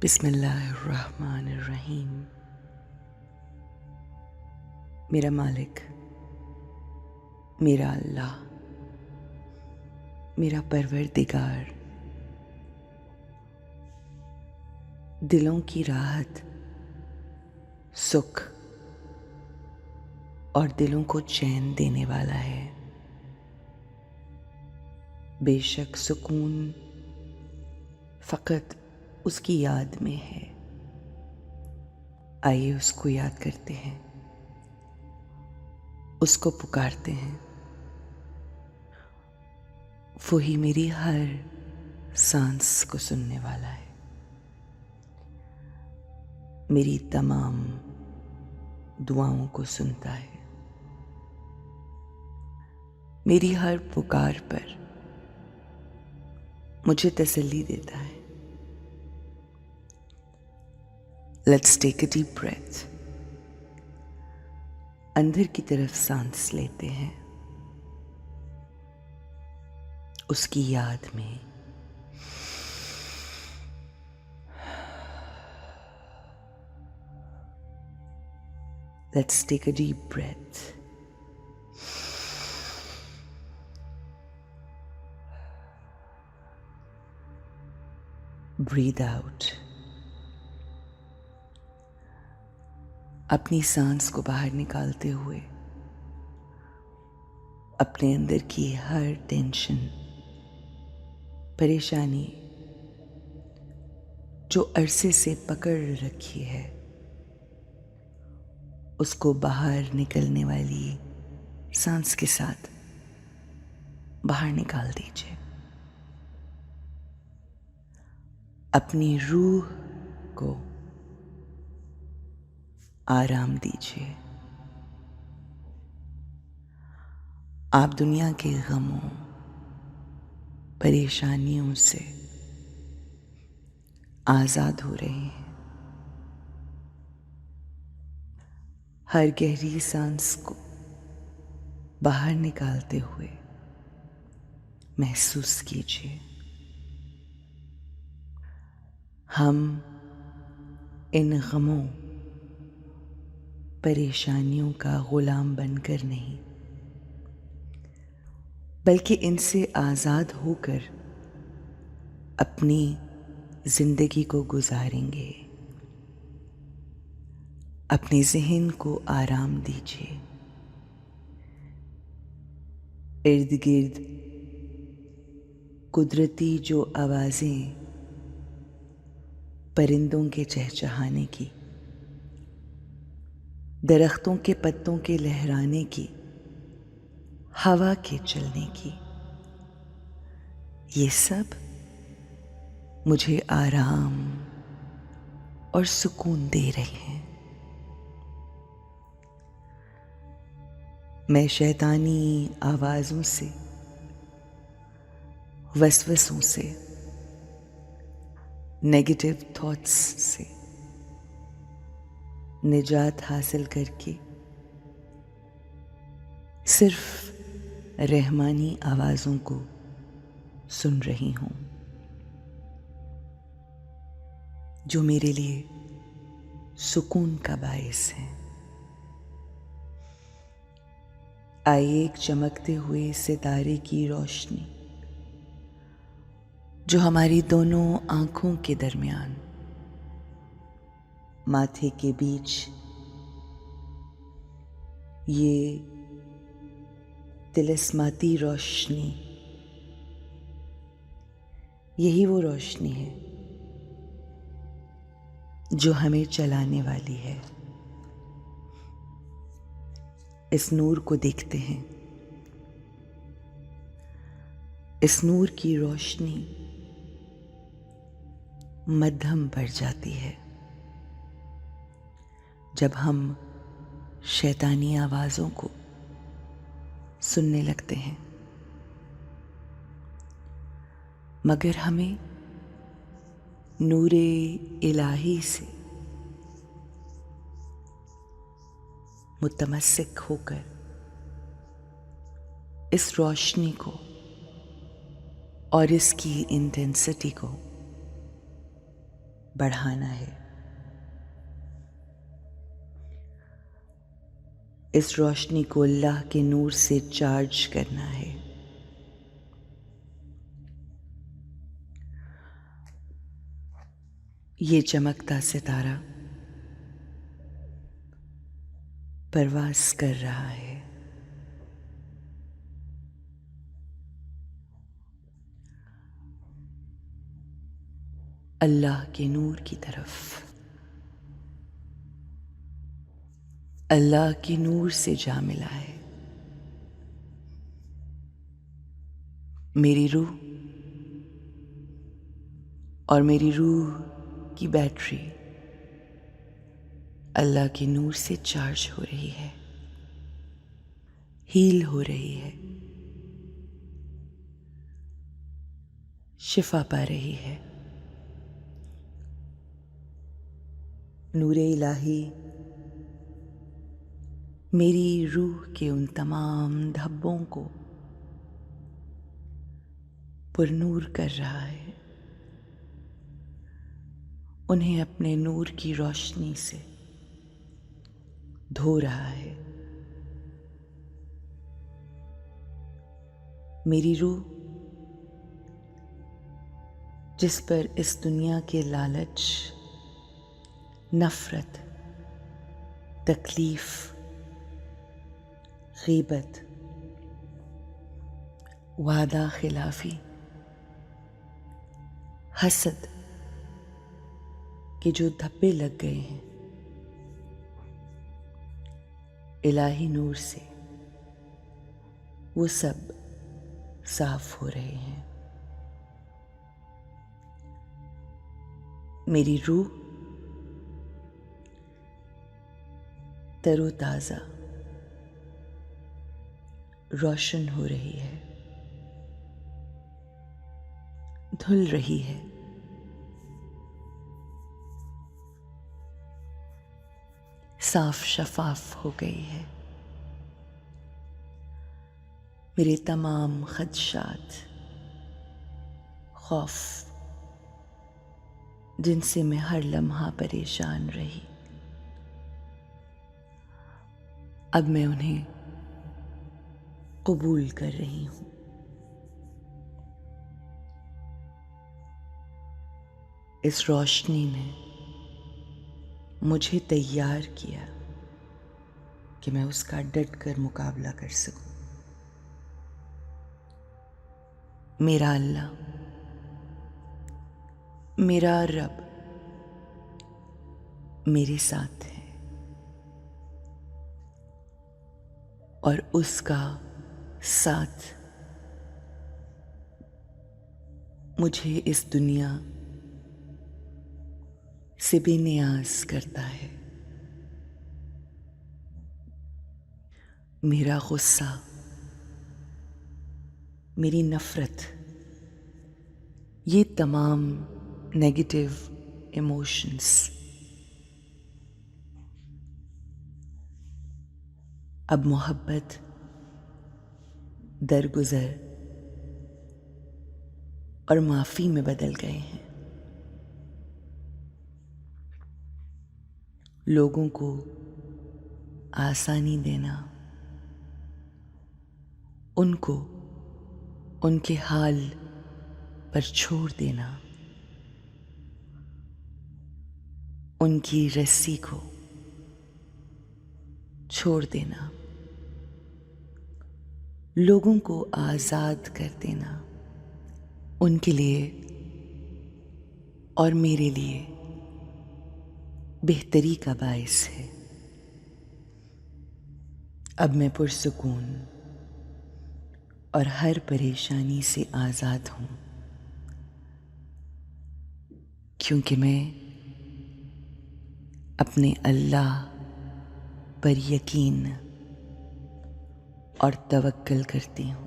बिस्मिल्लाहिर्रहमानिर्रहीम। मेरा मालिक, मेरा अल्लाह, मेरा परवरदिगार दिलों की राहत, सुख और दिलों को चैन देने वाला है। बेशक सुकून फ़कत उसकी याद में है। आइए उसको याद करते हैं, उसको पुकारते हैं। वो ही मेरी हर सांस को सुनने वाला है, मेरी तमाम दुआओं को सुनता है, मेरी हर पुकार पर मुझे तसल्ली देता है। Let's take a deep breath. अंदर की तरफ सांस लेते हैं, उसकी याद में। Let's take a deep breath. Breathe out. अपनी सांस को बाहर निकालते हुए अपने अंदर की हर टेंशन, परेशानी जो अरसे से पकड़ रखी है, उसको बाहर निकलने वाली सांस के साथ बाहर निकाल दीजिए। अपनी रूह को आराम दीजिए। आप दुनिया के गमों, परेशानियों से आजाद हो रहे हैं। हर गहरी सांस को बाहर निकालते हुए महसूस कीजिए, हम इन गमों, परेशानियों का गुलाम बनकर नहीं, बल्कि इनसे आजाद होकर अपनी जिंदगी को गुजारेंगे। अपने ज़हन को आराम दीजिए। इर्द गिर्द कुदरती जो आवाज़ें, परिंदों के चहचहाने की, दरख्तों के पत्तों के लहराने की, हवा के चलने की, ये सब मुझे आराम और सुकून दे रहे हैं। मैं शैतानी आवाज़ों से, वसवसों से, नेगेटिव थॉट्स से निजात हासिल करके सिर्फ रहमानी आवाज़ों को सुन रही हूँ, जो मेरे लिए सुकून का बायस है। आइए एक चमकते हुए सितारे की रोशनी जो हमारी दोनों आंखों के दरमियान, माथे के बीच, ये तिलिस्माती रोशनी, यही वो रोशनी है जो हमें चलाने वाली है। इस नूर को देखते हैं। इस नूर की रोशनी मध्यम बढ़ जाती है जब हम शैतानी आवाज़ों को सुनने लगते हैं, मगर हमें नूरे इलाही से मुतमस्सिक होकर इस रोशनी को और इसकी इंटेंसिटी को बढ़ाना है। इस रोशनी को अल्लाह के नूर से चार्ज करना है। ये चमकता सितारा परवास कर रहा है। अल्लाह के नूर की तरफ। अल्लाह के नूर से जा मिला है। मेरी रूह और मेरी रूह की बैटरी अल्लाह के नूर से चार्ज हो रही है, हील हो रही है, शिफा पा रही है। नूर इलाही मेरी रूह के उन तमाम धब्बों को पुरनूर कर रहा है, उन्हें अपने नूर की रोशनी से धो रहा है। मेरी रूह जिस पर इस दुनिया के लालच, नफरत, तकलीफ, गीबत, वादा खिलाफी, हसद के जो धब्बे लग गए हैं, इलाही नूर से वो सब साफ हो रहे हैं। मेरी रूह तरोताजा, रोशन हो रही है, धुल रही है। साफ शफाफ हो गई है। मेरे तमाम खदशात, खौफ, जिनसे मैं हर लम्हा परेशान रही, अब मैं उन्हें कबूल कर रही हूं। इस रोशनी ने मुझे तैयार किया कि मैं उसका डट कर मुकाबला कर सकूं। मेरा अल्लाह, मेरा रब मेरे साथ है और उसका साथ मुझे इस दुनिया से बेनियाज करता है। मेरा गुस्सा, मेरी नफरत, ये तमाम नेगेटिव इमोशंस अब मोहब्बत, दरगुजर और माफी में बदल गए हैं। लोगों को आसानी देना, उनको उनके हाल पर छोड़ देना, उनकी रस्सी को छोड़ देना, लोगों को आजाद कर देना, उनके लिए और मेरे लिए बेहतरी का बायस है। अब मैं पुरसुकून और हर परेशानी से आजाद हूं, क्योंकि मैं अपने अल्लाह पर यकीन और तवक्कल करती हूं।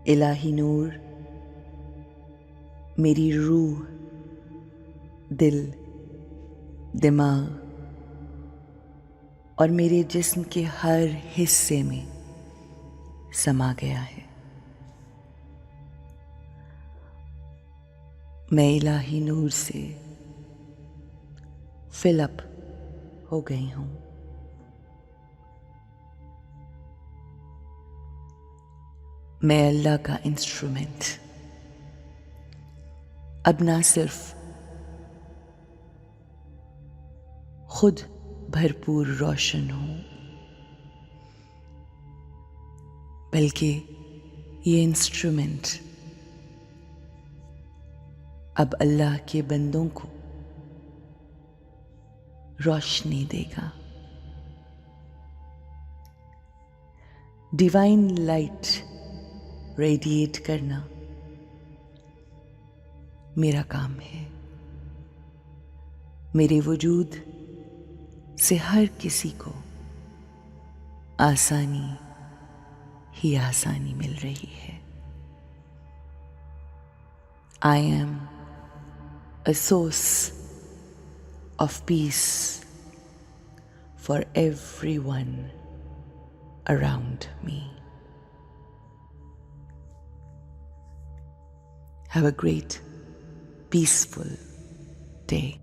इलाही नूर मेरी रूह, दिल, दिमाग और मेरे जिस्म के हर हिस्से में समा गया है। मैं इलाही नूर से फिल अप हो गई हूँ। मैं अल्लाह का इंस्ट्रूमेंट अब ना सिर्फ खुद भरपूर रोशन हूँ, बल्कि ये इंस्ट्रूमेंट अब अल्लाह के बंदों को रोशनी देगा। डिवाइन लाइट रेडिएट करना मेरा काम है। मेरे वजूद से हर किसी को आसानी ही आसानी मिल रही है। I am a source of peace for everyone around me. Have a great, peaceful day.